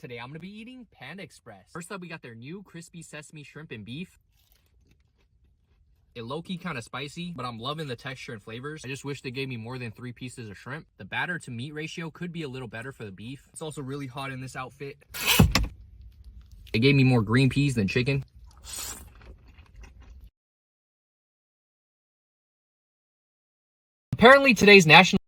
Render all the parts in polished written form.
Today I'm gonna be eating Panda Express. First up, we got their new crispy sesame shrimp and beef. It low-key kind of spicy, but I'm loving the texture and flavors. I just wish they gave me more than 3 pieces of shrimp. The batter to meat ratio could be a little better for the beef. It's also really hot in this outfit. They gave me more green peas than chicken. Apparently today's national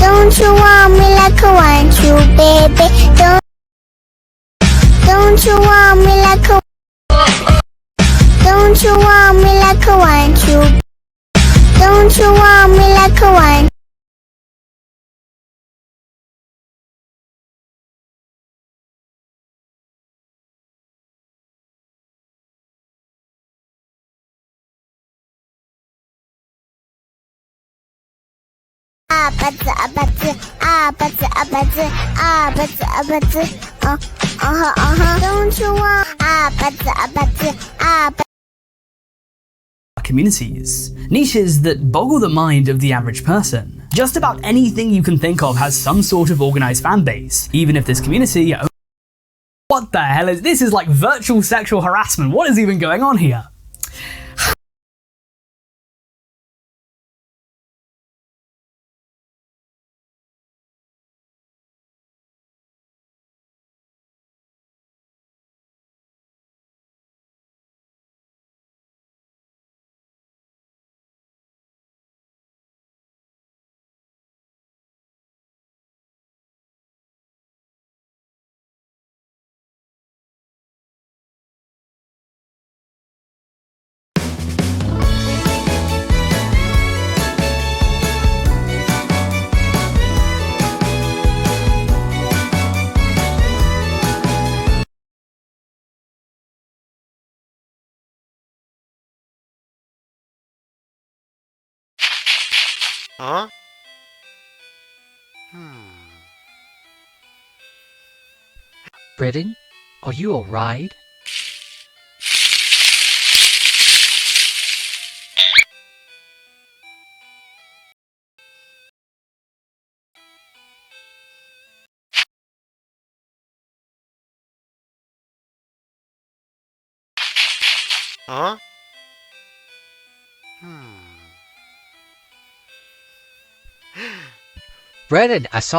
Don't you want me like I want you, baby? Don't you want me like I Don't you want me like I want you? Don't you want me like I want Don't you want communities. Niches that boggle the mind of the average person. Just about anything you can think of has some sort of organized fan base, even if this community... What the hell is this? Is like virtual sexual harassment. What is even going on here? Huh? Britain, are you alright? Huh? Britain, I saw